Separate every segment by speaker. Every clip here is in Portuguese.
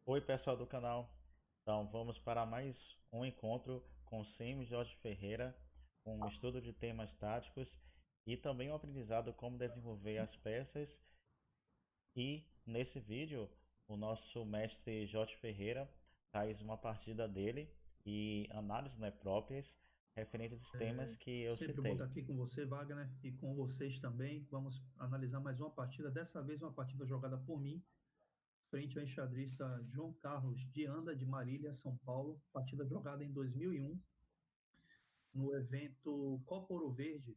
Speaker 1: Oi, pessoal do canal. Então, vamos para mais um encontro com o CM Jorge Ferreira, com um estudo de temas táticos e também um aprendizado como desenvolver as peças. E nesse vídeo, o nosso mestre Jorge Ferreira traz uma partida dele e análises, né, próprias referentes aos temas que eu
Speaker 2: Sempre bom estar
Speaker 1: citei.
Speaker 2: aqui com você, Wagner, e com vocês também. Vamos analisar mais uma partida, dessa vez uma partida jogada por mim, frente ao enxadrista João Carlos de Anda, de Marília, São Paulo. Partida jogada em 2001, no evento Copa Ouro Verde,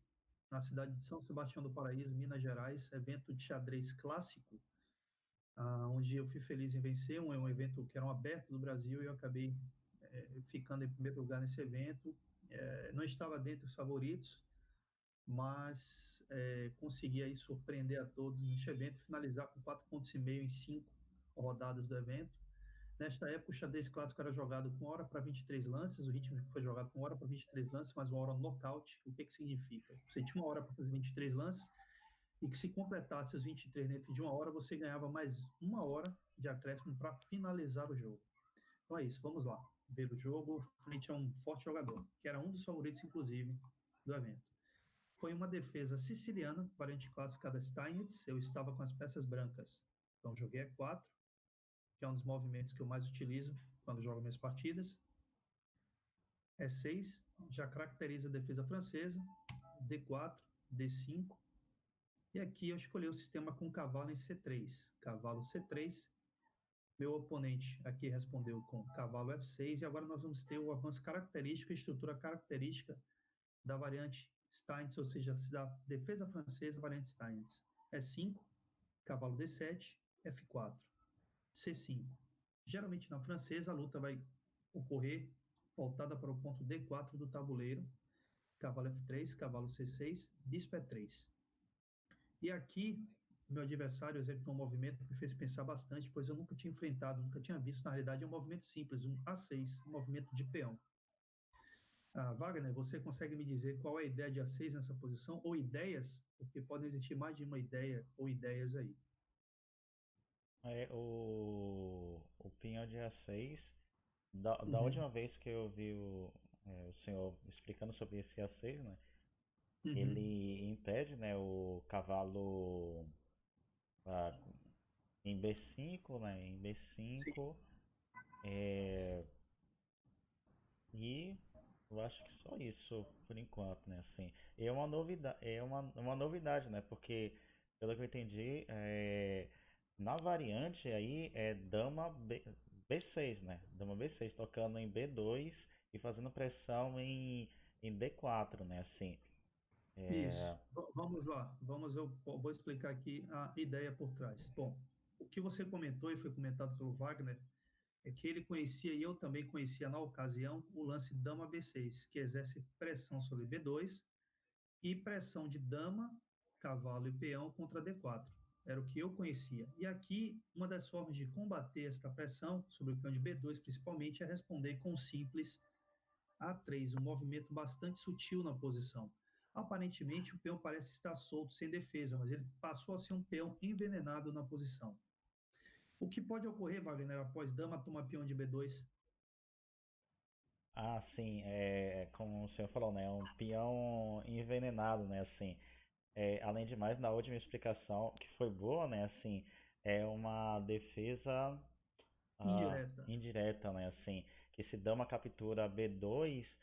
Speaker 2: na cidade de São Sebastião do Paraíso, Minas Gerais, evento de xadrez clássico, onde eu fui feliz em vencer. Um evento que era um aberto do Brasil e eu acabei ficando em primeiro lugar nesse evento. Não estava dentre os favoritos, mas consegui aí surpreender a todos neste evento e finalizar com 4,5 pontos em 5 rodadas do evento. Nesta época, o xadrez clássico era jogado com hora para 23 lances, o ritmo foi jogado com hora para 23 lances, mas uma hora nocaute. O que significa? Você tinha uma hora para fazer 23 lances e que se completasse os 23 dentro de uma hora, você ganhava mais uma hora de acréscimo para finalizar o jogo. Então é isso, vamos lá. Ver o jogo frente a um forte jogador, que era um dos favoritos, inclusive, do evento. Foi uma defesa siciliana, variante clássica da Steinitz. Eu estava com as peças brancas. Então, joguei E4, que é um dos movimentos que eu mais utilizo quando jogo minhas partidas. E6 já caracteriza a defesa francesa. D4, D5. E aqui eu escolhi o sistema com cavalo em C3. Cavalo C3. Meu oponente aqui respondeu com cavalo F6. E agora nós vamos ter o avanço característico, a estrutura característica da variante Steinitz, ou seja, da defesa francesa, variante Steinitz. E5, cavalo D7, F4, C5. Geralmente na francesa a luta vai ocorrer voltada para o ponto D4 do tabuleiro, cavalo F3, cavalo C6, bispo E3. E aqui meu adversário executou um movimento que me fez pensar bastante, pois eu nunca tinha enfrentado, nunca tinha visto, na realidade, um movimento simples, um A6, um movimento de peão. Wagner, você consegue me dizer qual é a ideia de A6 nessa posição, ou ideias, porque podem existir mais de uma ideia ou ideias aí.
Speaker 1: O pinhão de A6, da última
Speaker 2: Uhum,
Speaker 1: vez que eu vi o senhor explicando sobre esse A6, né?
Speaker 2: uhum.
Speaker 1: Ele impede, né, o cavalo ah, em B5, né, em
Speaker 2: Sim,
Speaker 1: B5 e eu acho que só isso por enquanto, né, assim. É uma novidade, uma novidade, né, porque pelo que eu entendi, na variante aí é B6, né, dama B6 tocando em B2 e fazendo pressão em D4, né, assim.
Speaker 2: isso. Vamos lá. Eu vou explicar aqui a ideia por trás. Bom, o que você comentou e foi comentado pelo Wagner é que ele conhecia e eu também conhecia na ocasião o lance dama B6, que exerce pressão sobre B2 e pressão de dama, cavalo e peão contra D4. Era o que eu conhecia. E aqui, uma das formas de combater esta pressão sobre o peão de B2, principalmente, é responder com um simples A3, um movimento bastante sutil na posição. Aparentemente, o peão parece estar solto, sem defesa, mas ele passou a ser um peão envenenado na posição. O que pode ocorrer, Wagner, após dama toma peão de B2?
Speaker 1: Ah, sim, como o senhor falou, né, é um peão envenenado, né, assim. Além de mais, na última explicação, que foi boa, né, assim, é uma defesa
Speaker 2: Indireta.
Speaker 1: indireta, né, assim, que se dama captura B2,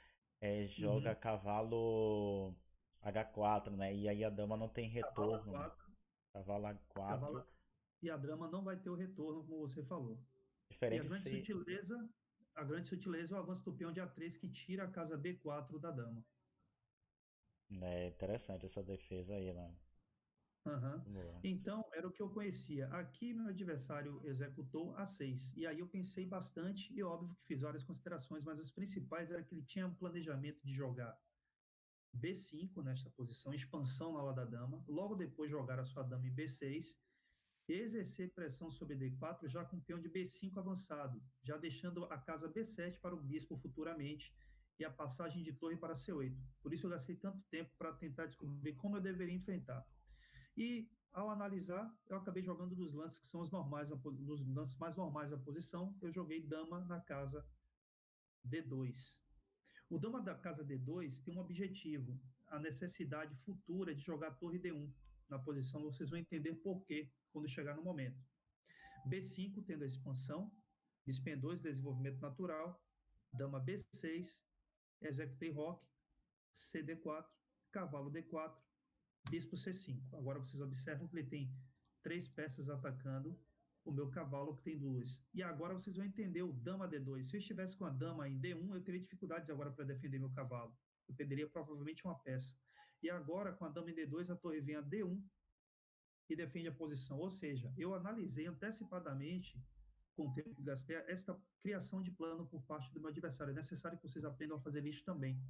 Speaker 1: joga
Speaker 2: Uhum.
Speaker 1: cavalo H4, né, e aí a dama não tem
Speaker 2: Cavalo
Speaker 1: retorno, né,
Speaker 2: A4,
Speaker 1: cavalo H4,
Speaker 2: cavalo e a dama não vai ter o retorno, como você falou. E
Speaker 1: diferente se...
Speaker 2: a grande sutileza é o avanço do peão de A3 que tira a casa B4 da dama.
Speaker 1: É interessante essa defesa aí, né,
Speaker 2: Aham.
Speaker 1: boa.
Speaker 2: Então, era o que eu conhecia. Aqui, meu adversário executou A6. E aí eu pensei bastante, e óbvio que fiz várias considerações, mas as principais era que ele tinha um planejamento de jogar B5 nesta posição, expansão na ala da dama, logo depois jogar a sua dama em B6, exercer pressão sobre D4 já com o peão de B5 avançado, já deixando a casa B7 para o bispo futuramente e a passagem de torre para C8. Por isso eu gastei tanto tempo para tentar descobrir como eu deveria enfrentar. E ao analisar, eu acabei jogando dos lances que são os normais, dos lances mais normais da posição, eu joguei dama na casa D2. O dama da casa D2 tem um objetivo, a necessidade futura de jogar torre D1 na posição, vocês vão entender por quê quando chegar no momento. B5 tendo a expansão, bispo E2, desenvolvimento natural, dama B6, executei roque, CD4, cavalo D4, bispo C5. Agora vocês observam que ele tem 3 peças atacando o meu cavalo, que tem 2. E agora vocês vão entender o dama D2. Se eu estivesse com a dama em D1, eu teria dificuldades agora para defender meu cavalo. Eu perderia provavelmente uma peça. E agora, com a dama em D2, a torre vem a D1 e defende a posição. Ou seja, eu analisei antecipadamente, com o tempo que gastei, esta criação de plano por parte do meu adversário. É necessário que vocês aprendam a fazer isso também.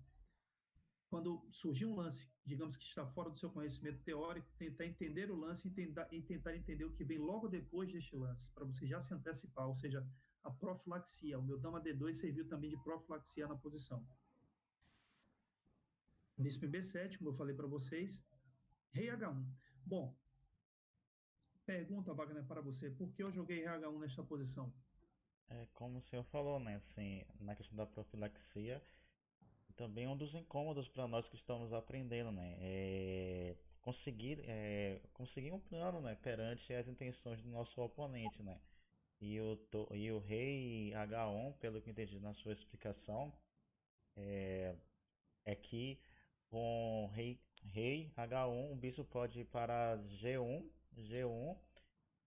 Speaker 2: Quando surgir um lance, digamos que está fora do seu conhecimento teórico, tentar entender o lance e tentar entender o que vem logo depois deste lance, para você já se antecipar, ou seja, a profilaxia. O meu dama D2 serviu também de profilaxia na posição. Bispo em B7, como eu falei para vocês, rei H1. Bom, pergunta, Wagner, para você, por que eu joguei rei H1 nesta posição?
Speaker 1: É como o senhor falou, né? Assim, na questão da profilaxia, também um dos incômodos para nós que estamos aprendendo, né? É conseguir um plano, né? Perante as intenções do nosso oponente, né? E o rei H1, pelo que entendi na sua explicação, é que com rei H1, o bispo pode ir para G1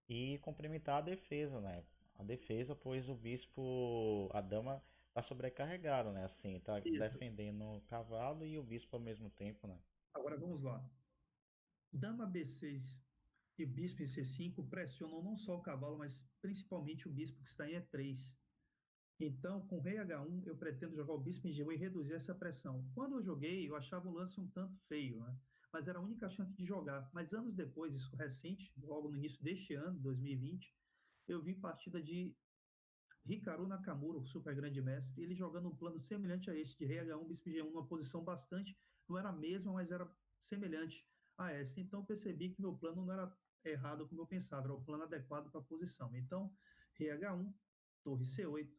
Speaker 1: e complementar a defesa, né? A defesa, pois o bispo, a dama tá sobrecarregada, né? Assim, tá
Speaker 2: Isso.
Speaker 1: defendendo o cavalo e o bispo ao mesmo tempo, né?
Speaker 2: Agora vamos lá. Dama B6 e bispo em C5 pressionam não só o cavalo, mas principalmente o bispo que está em E3. Então, com rei H1, eu pretendo jogar o bispo em G1 e reduzir essa pressão. Quando eu joguei, eu achava o lance um tanto feio, né? Mas era a única chance de jogar. Mas anos depois, isso recente, logo no início deste ano, 2020, eu vi partida de Hikaru Nakamura, o super grande mestre, ele jogando um plano semelhante a esse, de rei H1, bispo G1, numa posição bastante, não era a mesma, mas era semelhante a essa. Então, eu percebi que meu plano não era errado como eu pensava, era o plano adequado para a posição. Então, rei H1, torre C8,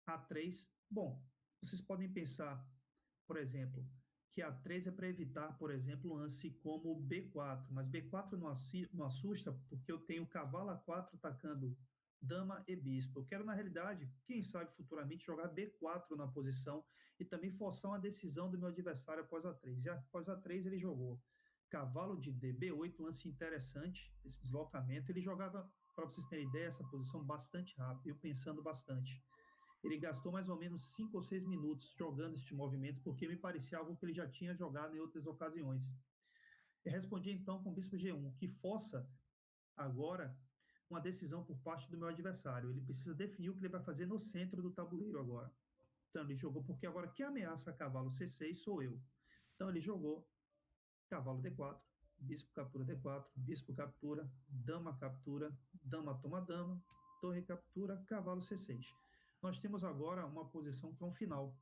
Speaker 2: A3. Bom, vocês podem pensar, por exemplo, que A3 é para evitar, por exemplo, um lance como B4, mas B4 não assusta porque eu tenho cavalo A4 atacando dama e bispo. Eu quero, na realidade, quem sabe futuramente, jogar B4 na posição e também forçar uma decisão do meu adversário após A3. E após A3 ele jogou cavalo de D, B8, lance interessante, esse deslocamento. Ele jogava, para vocês terem ideia, essa posição bastante rápido, eu pensando bastante. Ele gastou mais ou menos 5 ou 6 minutos jogando estes movimentos, porque me parecia algo que ele já tinha jogado em outras ocasiões. Eu respondi então com o bispo G1, que força agora uma decisão por parte do meu adversário. Ele precisa definir o que ele vai fazer no centro do tabuleiro agora. Então ele jogou, porque agora quem ameaça cavalo C6 sou eu. Então ele jogou cavalo D4, bispo captura D4, bispo captura, dama toma dama, torre captura, cavalo C6. Nós temos agora uma posição que é um final.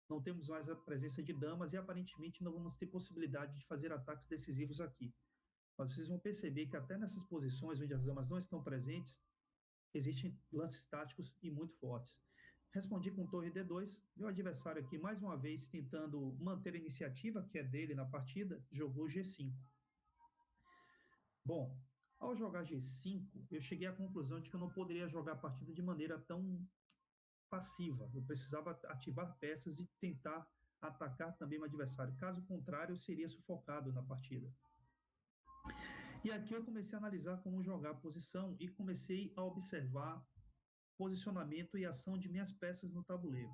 Speaker 2: Não temos mais a presença de damas e aparentemente não vamos ter possibilidade de fazer ataques decisivos aqui. Mas vocês vão perceber que até nessas posições onde as damas não estão presentes, existem lances táticos e muito fortes. Respondi com torre D2. Meu adversário aqui, mais uma vez, tentando manter a iniciativa que é dele na partida, jogou G5. Bom, ao jogar G5, eu cheguei à conclusão de que eu não poderia jogar a partida de maneira tão passiva. Eu precisava ativar peças e tentar atacar também o adversário. Caso contrário, eu seria sufocado na partida. E aqui eu comecei a analisar como jogar a posição e comecei a observar posicionamento e ação de minhas peças no tabuleiro.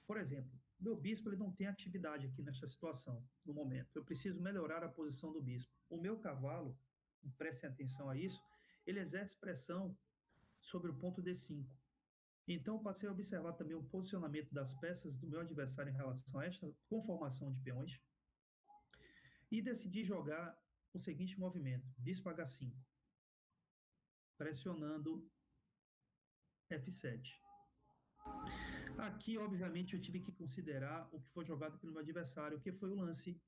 Speaker 2: Por exemplo, meu bispo ele não tem atividade aqui nesta situação, no momento. Eu preciso melhorar a posição do bispo. O meu cavalo, prestem atenção a isso, ele exerce pressão sobre o ponto D5. Então, passei a observar também o posicionamento das peças do meu adversário em relação a esta conformação de peões e decidi jogar o seguinte movimento: bispo H5, pressionando F7. Aqui, obviamente, eu tive que considerar o que foi jogado pelo meu adversário, que foi o lance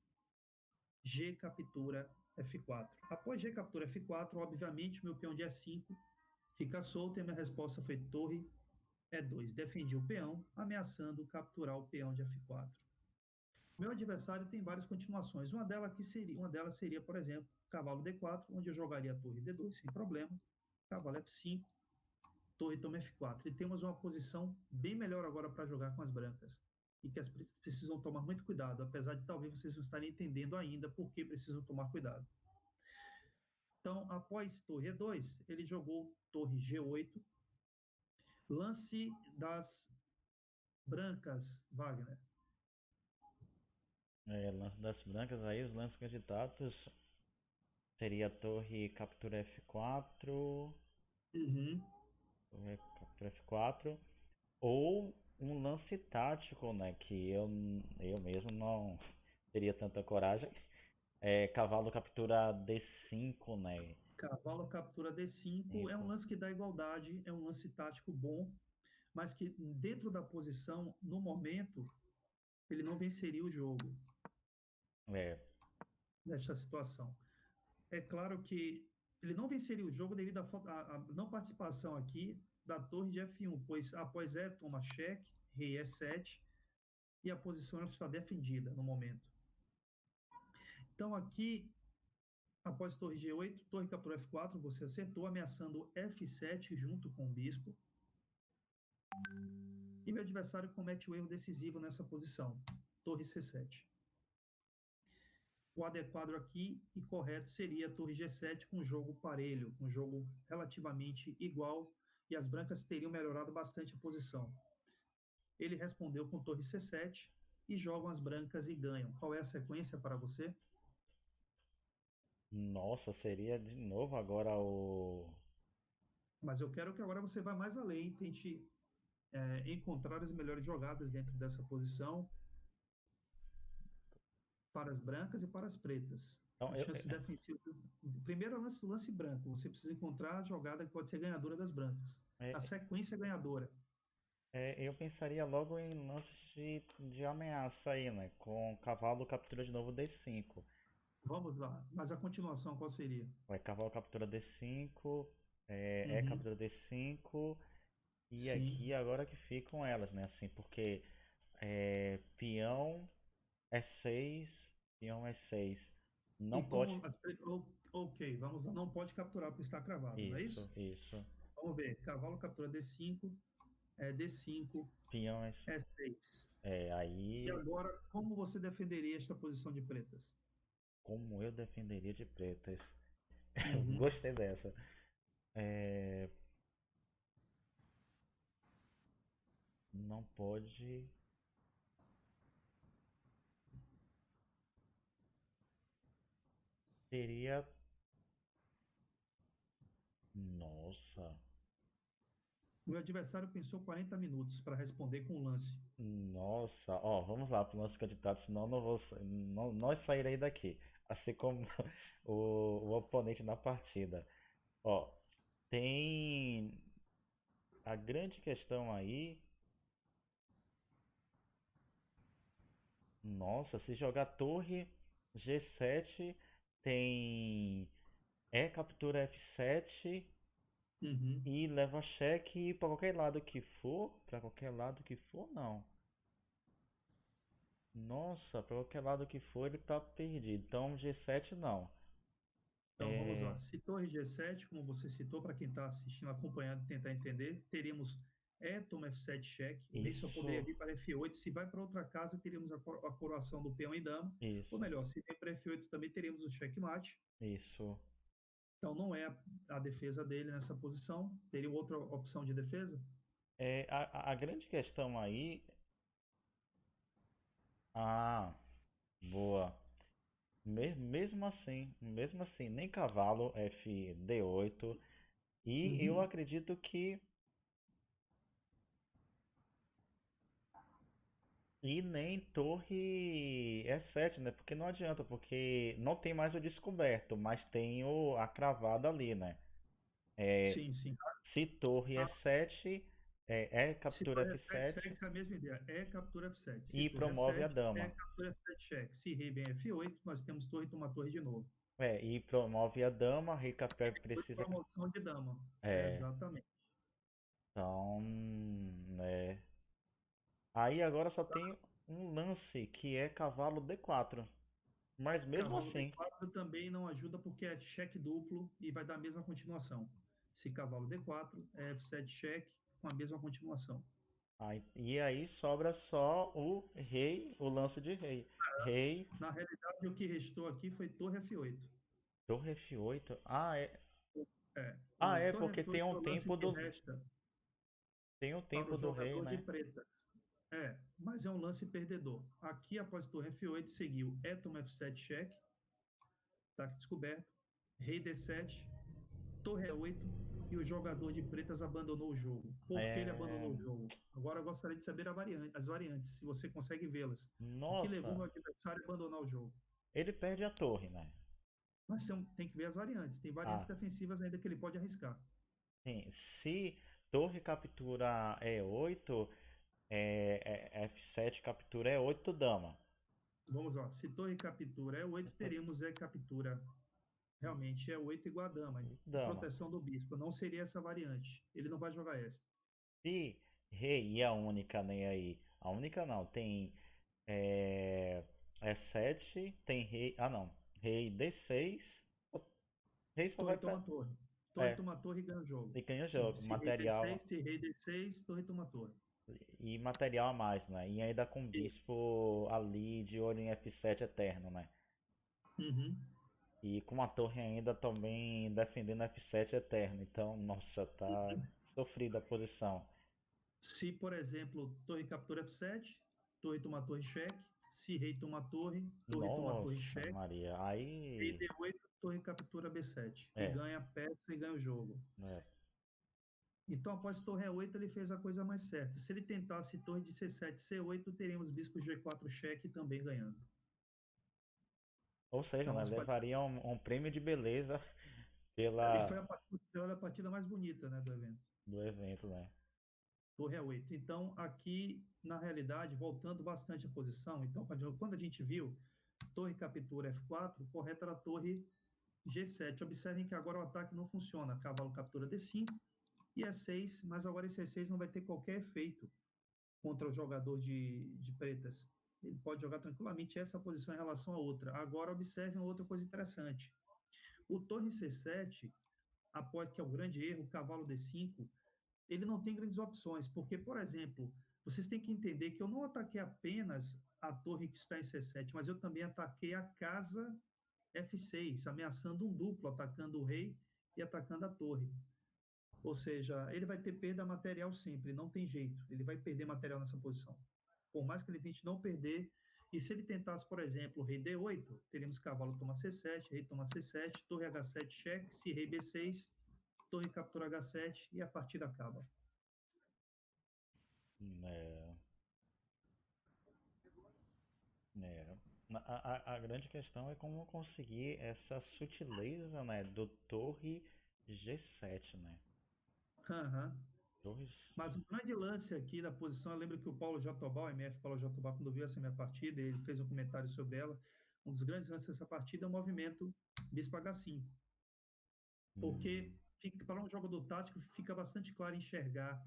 Speaker 2: G captura F4. Após G captura F4, obviamente, meu peão de E5 fica solto e a minha resposta foi torre E2. Defendi o peão, ameaçando capturar o peão de F4. Meu adversário tem várias continuações. Uma delas seria, por exemplo, cavalo D4, onde eu jogaria a torre D2 sem problema, cavalo F5, torre toma F4. E temos uma posição bem melhor agora para jogar com as brancas. E que as precisam tomar muito cuidado, apesar de talvez vocês não estarem entendendo ainda por que precisam tomar cuidado. Então, após torre E2, ele jogou torre G8. Lance das brancas, Wagner.
Speaker 1: Lance das brancas aí, os lances candidatos seria torre captura F4,
Speaker 2: Uhum.
Speaker 1: torre captura F4, ou um lance tático, né, que eu mesmo não teria tanta coragem. Cavalo captura D5, né?
Speaker 2: Cavalo captura D5 é um
Speaker 1: Cinco.
Speaker 2: lance que dá igualdade, é um lance tático bom, mas que dentro da posição, no momento, ele não venceria o jogo
Speaker 1: É,
Speaker 2: nesta situação. É claro que ele não venceria o jogo devido à não participação aqui da torre de F1, pois após toma cheque, rei E7, e a posição está defendida no momento. Então aqui, após torre G8, torre captura F4, você acertou, ameaçando F7 junto com o bispo. E meu adversário comete o erro decisivo nessa posição, torre C7. O adequado aqui e correto seria torre G7 com jogo parelho, um jogo relativamente igual, e as brancas teriam melhorado bastante a posição. Ele respondeu com torre C7 e jogam as brancas e ganham. Qual é a sequência para você?
Speaker 1: nossa, seria de novo agora o.
Speaker 2: Mas eu quero que agora você vá mais além, tente encontrar as melhores jogadas dentro dessa posição para as brancas e para as pretas.
Speaker 1: Então,
Speaker 2: As chances defensivas. Primeiro é o lance branco. Você precisa encontrar a jogada que pode ser ganhadora das brancas. A
Speaker 1: é,
Speaker 2: sequência é ganhadora.
Speaker 1: eu pensaria logo em lances de ameaça aí, né? Com cavalo captura de novo D5.
Speaker 2: Vamos lá. Mas a continuação qual seria?
Speaker 1: Cavalo captura D5,
Speaker 2: Uhum.
Speaker 1: captura D5, e
Speaker 2: Sim.
Speaker 1: aqui agora que ficam elas, né? Assim, porque peão E6, peão E6.
Speaker 2: E
Speaker 1: Não pode.
Speaker 2: como. Ok, vamos lá. Não pode capturar porque está cravado, não é isso?
Speaker 1: Isso, isso.
Speaker 2: Vamos ver. Cavalo captura D5, D5,
Speaker 1: Peão E6.
Speaker 2: E6. E
Speaker 1: Aí,
Speaker 2: agora, como você defenderia esta posição de pretas?
Speaker 1: como eu defenderia de pretas?
Speaker 2: Uhum.
Speaker 1: Gostei dessa. É, não pode. Seria. Nossa.
Speaker 2: O meu adversário pensou 40 minutos para responder com o lance.
Speaker 1: Nossa. Ó, vamos lá pro nosso candidato, senão não vou, não sairei daqui. Assim como o oponente na partida. Ó, tem a grande questão aí. Nossa, se jogar torre G7, tem captura F7
Speaker 2: Uhum.
Speaker 1: e leva cheque para qualquer lado que for. Para qualquer lado que for, não. Nossa, para qualquer lado que for, ele tá perdido. Então G7 não.
Speaker 2: Então vamos
Speaker 1: É,
Speaker 2: lá. Se torre G7, como você citou, para quem está assistindo, acompanhando, tentar entender, teríamos toma F7 cheque. O rei só poderia
Speaker 1: isso,
Speaker 2: vir para F8. Se vai para outra casa, teríamos a coroação do peão e dama. Ou
Speaker 1: isso,
Speaker 2: melhor, se vem para F8 também teríamos o checkmate.
Speaker 1: isso.
Speaker 2: Então não é a defesa dele nessa posição. Teria outra opção de defesa?
Speaker 1: A grande questão aí. Ah, boa. Mesmo assim, nem cavalo FD8. E eu
Speaker 2: Uhum.
Speaker 1: acredito que. E nem torre E7, né? Porque não adianta, porque não tem mais o descoberto, mas tem a cravada ali, né? É,
Speaker 2: Sim, sim.
Speaker 1: se torre E7,
Speaker 2: Se
Speaker 1: captura
Speaker 2: torre F7,
Speaker 1: F7
Speaker 2: segue a mesma ideia. Captura F7. Se
Speaker 1: e
Speaker 2: torre
Speaker 1: promove a
Speaker 2: E7,
Speaker 1: dama.
Speaker 2: captura F7 cheque. Se rei vem F8, nós temos torre e toma torre de novo.
Speaker 1: E promove a dama, rei capé
Speaker 2: Foi
Speaker 1: precisa.
Speaker 2: promoção de dama.
Speaker 1: É,
Speaker 2: Exatamente.
Speaker 1: então, né? Aí agora só tem um lance que é cavalo D4. Mas mesmo
Speaker 2: Cavalo
Speaker 1: assim,
Speaker 2: D4 também não ajuda porque é cheque duplo e vai dar a mesma continuação. Se cavalo D4, é F7 cheque com a mesma continuação.
Speaker 1: e aí sobra só o rei, o lance de rei. Rei,
Speaker 2: Na realidade, o que restou aqui foi torre F8.
Speaker 1: torre F8.
Speaker 2: É,
Speaker 1: Ah,
Speaker 2: o
Speaker 1: é
Speaker 2: torre
Speaker 1: porque
Speaker 2: F8 é o lance que resta
Speaker 1: tem o
Speaker 2: para o
Speaker 1: tempo do rei,
Speaker 2: jogador de
Speaker 1: né?
Speaker 2: pretas. Mas é um lance perdedor. Aqui, após torre F8, seguiu E toma F7 cheque, ataque descoberto, rei D7, torre E8 e o jogador de pretas abandonou o jogo. Por que ele
Speaker 1: É,
Speaker 2: abandonou o jogo? Agora eu gostaria de saber as variantes, se você consegue vê-las. O que levou
Speaker 1: nossa,
Speaker 2: meu adversário a abandonar o jogo?
Speaker 1: ele perde a torre, né?
Speaker 2: Mas tem que ver as variantes. Tem variantes
Speaker 1: Ah,
Speaker 2: defensivas ainda que ele pode arriscar.
Speaker 1: sim. Se torre captura E8, F7 captura E8 dama.
Speaker 2: Vamos lá. Se torre captura E8, teremos E captura. Realmente E8 igual a dama.
Speaker 1: Dama.
Speaker 2: Proteção do bispo. Não seria essa variante. Ele não vai jogar esta.
Speaker 1: Se rei e a única nem aí. A única não, tem é, E7, tem rei. Ah não. Rei D6. Rei só
Speaker 2: Torre
Speaker 1: vai pra.
Speaker 2: toma torre. Torre
Speaker 1: É,
Speaker 2: toma torre e ganha o jogo.
Speaker 1: e ganha o
Speaker 2: Sim.
Speaker 1: jogo.
Speaker 2: Se rei D6,
Speaker 1: Material.
Speaker 2: se rei D6, torre toma torre.
Speaker 1: E material a mais, né? E ainda com
Speaker 2: Isso.
Speaker 1: bispo ali de olho em F7 eterno, né?
Speaker 2: Uhum.
Speaker 1: E com a torre ainda também defendendo F7 eterno. Então, nossa, tá sofrida a posição.
Speaker 2: Se, por exemplo, torre captura F7, torre toma torre cheque. Se rei toma torre toma torre
Speaker 1: Nossa,
Speaker 2: cheque.
Speaker 1: Maria.
Speaker 2: Rei
Speaker 1: Aí.
Speaker 2: D8, torre captura B7. E
Speaker 1: É,
Speaker 2: ganha a peça e ganha o jogo.
Speaker 1: é.
Speaker 2: Então, após torre E8, ele fez a coisa mais certa. Se ele tentasse torre de C7, C8, teríamos bispo G4 cheque também ganhando.
Speaker 1: Ou seja,
Speaker 2: Então,
Speaker 1: né?
Speaker 2: as
Speaker 1: Levaria um prêmio de beleza
Speaker 2: e
Speaker 1: pela
Speaker 2: foi a partida, mais bonita, né, do evento.
Speaker 1: do evento, né?
Speaker 2: Torre E8. Então, aqui, na realidade, voltando bastante à posição, então, quando a gente viu torre captura F4, correto era torre G7. Observem que agora o ataque não funciona. Cavalo captura D5 e E6, mas agora esse E6 não vai ter qualquer efeito contra o jogador de pretas. Ele pode jogar tranquilamente essa posição em relação a outra. Agora, observem outra coisa interessante. O torre C7, após que é o grande erro, o cavalo D5, ele não tem grandes opções, porque, por exemplo, vocês têm que entender que eu não ataquei apenas a torre que está em C7, mas eu também ataquei a casa F6, ameaçando um duplo, atacando o rei e atacando a torre. Ou seja, ele vai ter perda material sempre, não tem jeito. Ele vai perder material nessa posição. Por mais que ele tente não perder, e se ele tentasse, por exemplo, rei D8, teríamos cavalo toma C7, rei toma C7, torre H7 cheque, se rei B6, torre captura H7 e a partida acaba.
Speaker 1: É, é. A grande questão é como conseguir essa sutileza, né, do torre G7, né?
Speaker 2: Uhum.
Speaker 1: Torres.
Speaker 2: Mas o grande lance aqui da posição, eu lembro que o Paulo Jatobá, o MF Paulo Jatobá, quando viu essa minha partida, ele fez um comentário sobre ela. Um dos grandes lances dessa partida é o movimento Bispo H5, porque
Speaker 1: Hum,
Speaker 2: para um jogador tático fica bastante claro enxergar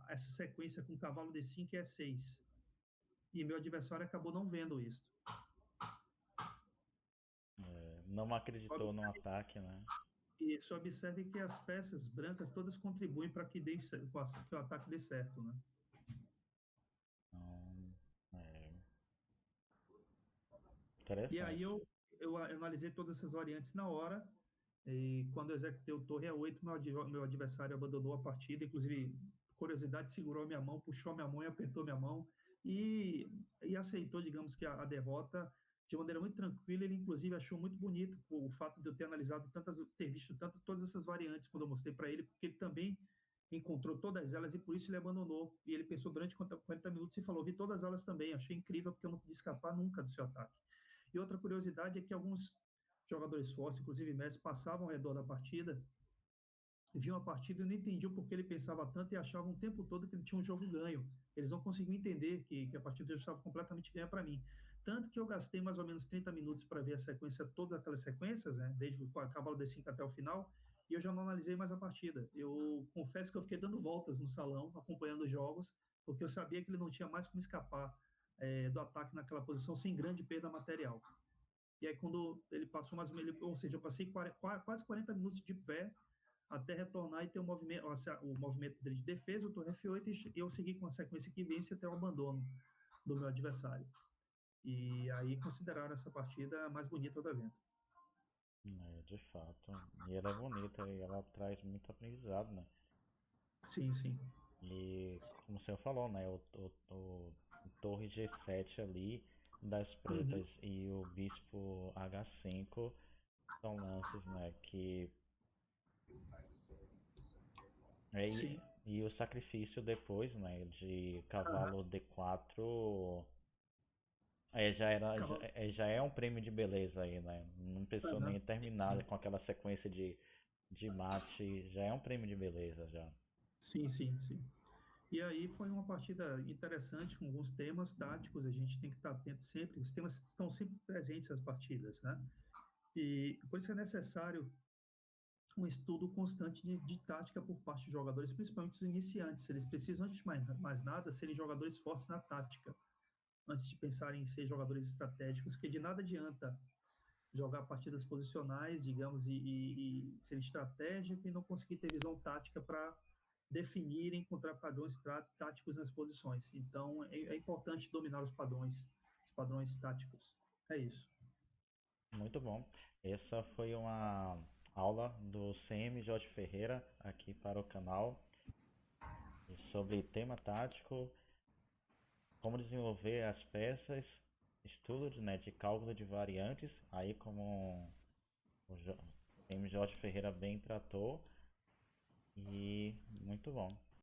Speaker 2: essa sequência com cavalo D5 e E6. E meu adversário acabou não vendo isso.
Speaker 1: não acreditou no ataque, né?
Speaker 2: Isso, observe que as peças brancas todas contribuem para que o ataque dê certo, né?
Speaker 1: Então, é,
Speaker 2: E aí
Speaker 1: interessante.
Speaker 2: eu analisei todas essas variantes na hora, e quando eu executei o torre A8, meu adversário abandonou a partida, inclusive, curiosidade, segurou minha mão, puxou minha mão e apertou minha mão, e aceitou, digamos que a derrota de maneira muito tranquila. Ele, inclusive, achou muito bonito o fato de eu ter analisado ter visto todas essas variantes quando eu mostrei para ele, porque ele também encontrou todas elas e por isso ele abandonou. E ele pensou durante 40 minutos e falou: vi todas elas também, achei incrível porque eu não podia escapar nunca do seu ataque. E outra curiosidade é que alguns jogadores fortes, inclusive Messi, passavam ao redor da partida, viam a partida e não entendiam porque ele pensava tanto e achavam o tempo todo que ele tinha um jogo ganho. Eles não conseguiam entender que a partida já estava completamente ganha para mim. Tanto que eu gastei mais ou menos 30 minutos para ver a sequência, todas aquelas sequências, né, desde o cavalo D5 até o final, e eu já não analisei mais a partida. Eu confesso que eu fiquei dando voltas no salão, acompanhando os jogos, porque eu sabia que ele não tinha mais como escapar do ataque naquela posição sem grande perda material. E aí, quando ele passou mais ou menos, ou seja, eu passei quase 40 minutos de pé até retornar e ter o movimento dele de defesa, o torre F8, e eu segui com a sequência que vence até o abandono do meu adversário. E aí consideraram essa partida a mais bonita do evento.
Speaker 1: De fato. E ela é bonita e ela traz muito aprendizado, né?
Speaker 2: Sim, sim.
Speaker 1: E como você falou, né? O Torre G7 ali das
Speaker 2: Uhum.
Speaker 1: pretas e o Bispo H5 são lances, né? Que.
Speaker 2: Sim.
Speaker 1: E o sacrifício depois, né? De
Speaker 2: Aham.
Speaker 1: cavalo D4.
Speaker 2: Cavalo.
Speaker 1: Já é um prêmio de beleza aí, né? Não precisou
Speaker 2: Aham.
Speaker 1: nem
Speaker 2: Sim,
Speaker 1: terminar
Speaker 2: sim.
Speaker 1: com aquela sequência de mate. Já é um prêmio de beleza já.
Speaker 2: Sim, sim, sim. E aí foi uma partida interessante, com alguns temas táticos, a gente tem que estar atento sempre, os temas estão sempre presentes nas partidas, né? E por isso é necessário um estudo constante de tática por parte dos jogadores, principalmente os iniciantes. Eles precisam, antes de mais nada, serem jogadores fortes na tática, antes de pensarem em ser jogadores estratégicos, que de nada adianta jogar partidas posicionais, digamos, e ser estratégico e não conseguir ter visão tática para definir e encontrar padrões táticos nas posições. Então, é importante dominar os padrões táticos. É isso.
Speaker 1: Muito bom. Essa foi uma aula do CM Jorge Ferreira aqui para o canal sobre tema tático, como desenvolver as peças, estudo, né, de cálculo de variantes, aí como o CM Jorge Ferreira bem tratou, e muito bom.